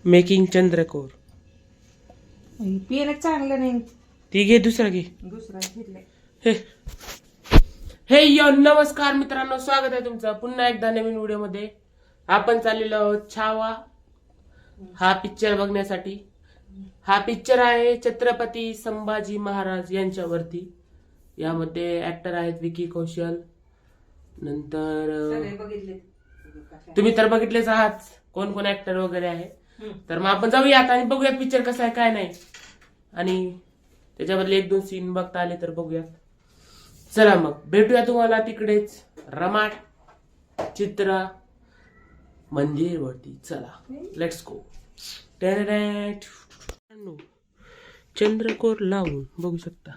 Making चंद्रकोर. Pen चांगलं नाही. ती घे, दुसरा घे. दुसरा घेतलाय. हे हे यो नमस्कार मित्रांनो, स्वागत आहे तुमचं पुन्हा एकदा नवीन व्हिडिओ मध्ये. आपण चाललेलो आहोत छावा हा पिक्चर बघण्यासाठी. हा पिक्चर आहे छत्रपती संभाजी महाराज यांच्यावरती. यामध्ये ऍक्टर आहेत विकी कौशल. नंतर तुम्ही तर बघितलेच आहात कोण कोण ऍक्टर वगैरे आहे. तर मग आपण जाऊयात आणि बघूयात पिक्चर कसा आहे काय नाही, आणि त्याच्याबद्दल एक दोन सीन बघता आले तर बघूयात. चला मग भेटूया तुम्हाला तिकडेच रमाट चित्रा मंदिर वरती. चला लेट्स गो. चंद्रकोर लावून बघू शकता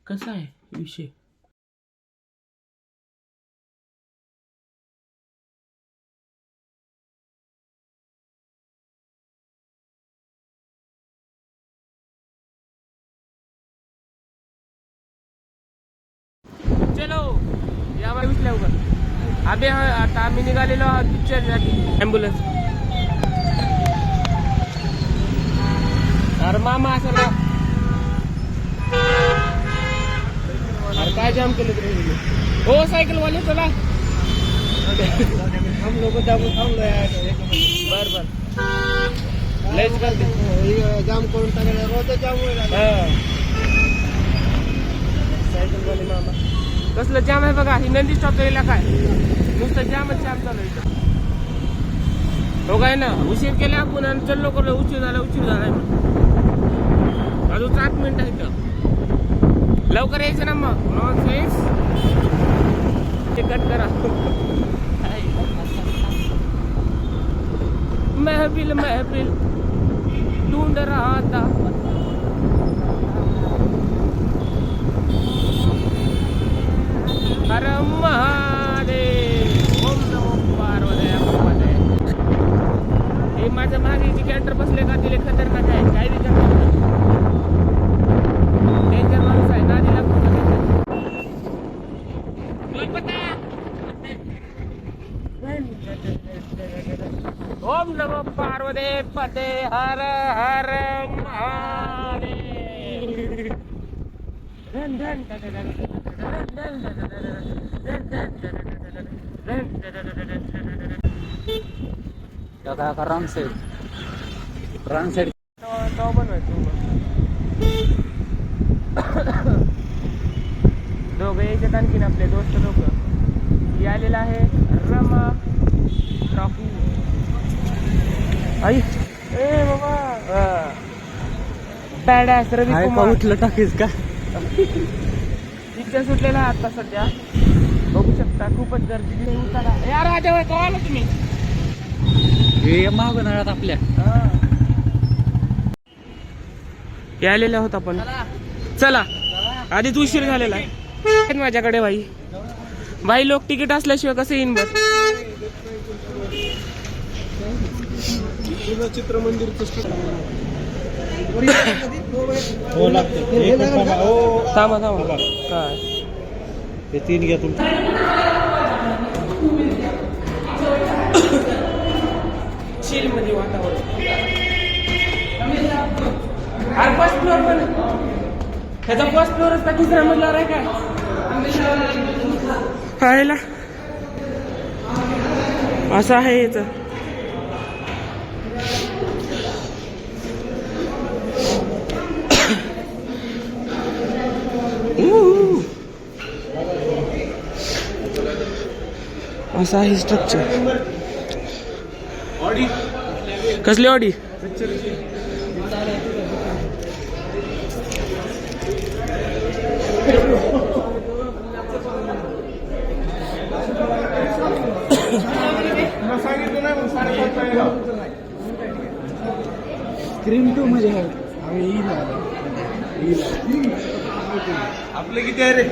कसा आहे विषय. चलो या विसल्या उगा अबे आता आम्ही निघालेलो आहोत पिक्चरसाठी. ॲम्ब्युलन्स. अरे मामा असं ना, अरे काय जाम केलं तरी. हो सायकल वाले चला. हम लोग थांबलो. बर बर लयच करते जाम करून टाकायला. रोज जाम सायकल वाले मामा. कसलं जाम आहे बघा. ही नंदी स्टॉप केलेला काय नुसतं जामच जाम चालू आहे. हो काय ना, उशीर केला आपण आणि चल लवकर. उशीर झाला अजून 7 मिनिटं आहेत. लवकर यायचं ना मग. नॉन सेन्स ते कट करा. महफिल महफिल ढूंढ रहा था. हर महादेव ओम नमो पार्वती. हे माझ्या मागे जी कॅरेक्टर बसले का तिले खतरनाक आहे. काय विचार डेंजर माणूस आहे. नादी लागतो. ओम नमो पार्वती पते हर हर महादेव. धन धन रॉंग साइड दोघं यायच्यात. आणखीन आपले दोस्त लोक. आलेला आहे रमा ट्रॉफी. आई ए बाबा बॅड रवी कुमार उठलं टाकीस का. पिक्चर सुटलेला आता सध्या बघू शकता. खूपच गर्दी. यार राजा कळाला तुम्ही मागून आपल्या आलेला होता पण. चला आधीच उशीर झालेला आहे माझ्याकडे. भाई लोक तिकीट असल्याशिवाय कसं येईन बर. चित्र मंदिरचं थांबा थांबा काय ते 3 घ्या तुमचं. चिल मध्ये वातावरण. फर्स्ट फ्लोर पण ह्याचा फर्स्ट फ्लोर असता. तिसऱ्या मजल्यावर आहे काय खायला असं आहे याच. असं आहे स्ट्रक्चर. कसली ऑडी. स्क्रीन 2 मध्ये आपलं किती आहे रे.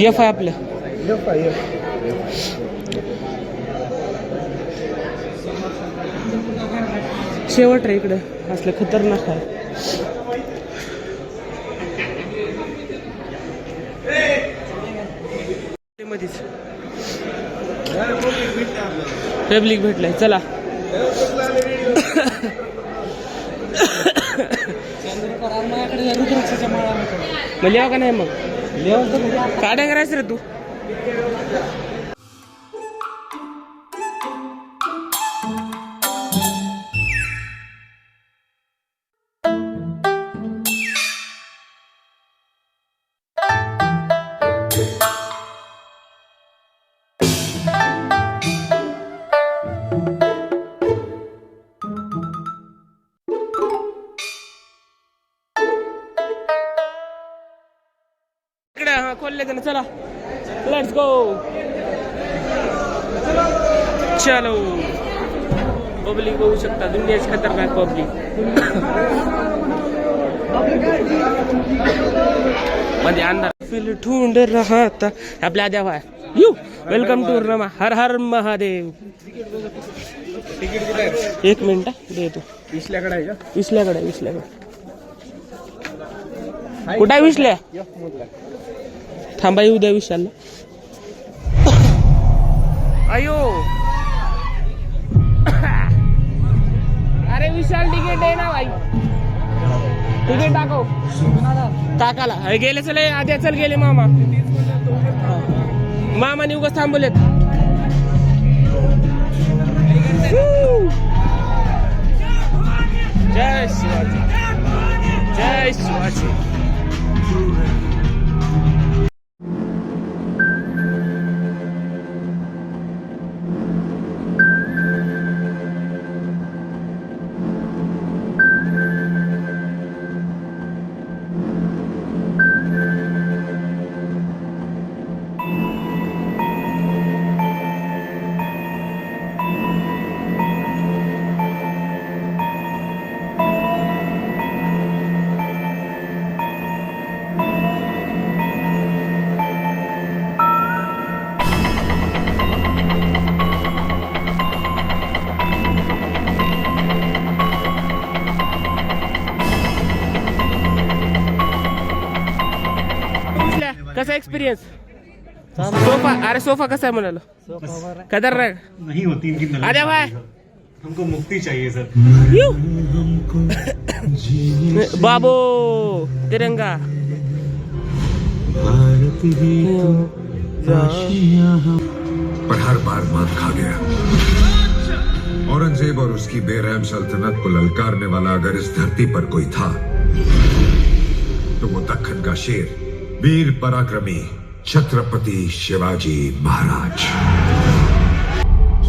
एफ आहे आपलं. शेवट रे इकडे असलं खतरनाक आहे. मध्येच पब्लिक भेटलंय चला. मग लिहा का नाही मग काय नाही करायचं रे तू. हा खोलले त्यानं चला. Let's go. चलो. पब्लिक बघू शकता दुनियाची खतरनाक पब्लिक. मध्ये अंधार फिल ढूंढ रहा था. आपल्या आद्या भाई यू वेलकम टू रमा. हर हर महादेव. एक मिनिट दे तू. विसल्याकडे आहे का? विसल्याकडे कुठं आहे विसल्या? थांबा येऊ द्या विशालला. अयो अरे विशाल तिकीट आहे ना भाई. तिकीट टाको काकाला. अरे गेले चले आद्या चल गेले मामाने उगाच थांबवलेत. जय शिवाजी जय शिवाजी. कसा एक्सपिरियंस? सोफा. अरे सोफा कसा आहे म्हणाल? खतरनाक नहीं होती इनकी नजर. आजा भाई हमको मुक्ति चाहिए सर. बाबो तिरंगा. पर हर बार मात खा गया. औरंगजेब और उसकी बेरहम सल्तनत को ललकारने वाला अगर इस धरती पर कोई था तो वो दक्खन का शेर, वीर पराक्रमी छत्रपति शिवाजी महाराज.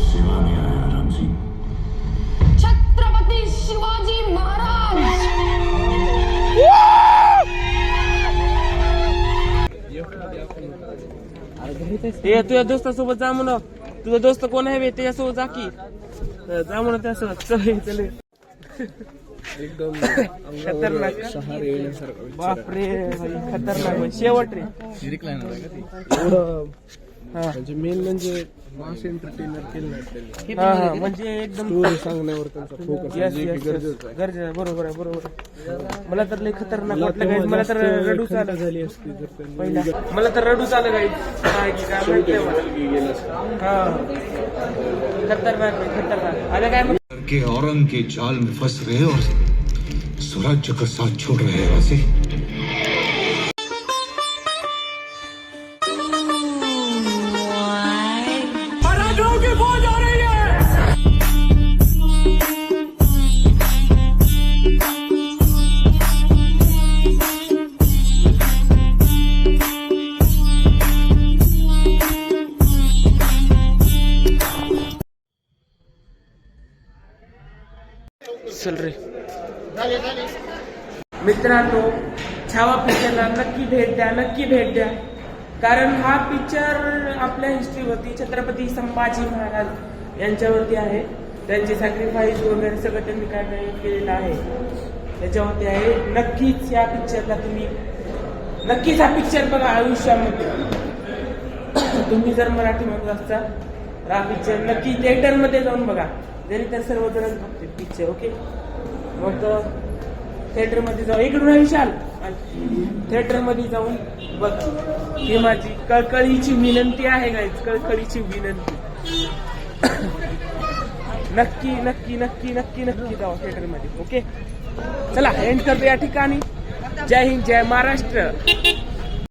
शिवानी आया राम सिंह. छत्रपती शिवाजी महाराज. ते तुझ्या दोस्तासोबत जा म्हणा. तुझा दोस्त कोण आहे बे? त्याच्यासोबत जा की. जा म्हणा त्यासोबत. चल एकदम खतरनाक. बापरे खतरनाक. शेवट रे. म्हणजे मेन म्हणजे मास एंटरटेनर केलं नाही. हा म्हणजे एकदम स्टोरी सांगण्यावर त्यांचा फोकस गरजेचं आहे. बरोबर आहे. मला तर लय खतरनाक वाटलं गाईज. मला तर रडूच आलं. झाली असती जर त्यांनी पहिला मला तर रडूच आलं गाईज. काय माहिती हा खतरनाक. आता काय के औरंग के जाल में फंस रहे और स्वराज्य का साथ छोड़ रहे हैं. वैसे चल रे मित्रांनो. छावा पिक्चरला नक्की भेट द्या. कारण हा पिक्चर आपल्या हिस्ट्रीवरती छत्रपती संभाजी महाराज यांच्यावरती आहे. त्यांची सॅक्रिफाईस वगैरे सगळं त्यांनी काय काय केलेलं आहे त्याच्यावरती आहे. नक्कीच या पिक्चरला नक्कीच हा पिक्चर बघा आयुष्यामध्ये. तुम्ही जर मराठी म्हणत असता तर हा पिक्चर नक्की थिएटरमध्ये जाऊन बघा. जरी तर सर्वजण बघते पिक्चर. ओके मग थिएटरमध्ये जाऊ. इकडून विशाल थिएटरमध्ये जाऊन बघ. ही माझी कळकळीची विनंती आहे गाईज. कळकळीची विनंती. नक्की नक्की नक्की नक्की नक्की जाऊ थिएटरमध्ये. ओके चला एंड करतो या ठिकाणी. जय हिंद जय महाराष्ट्र.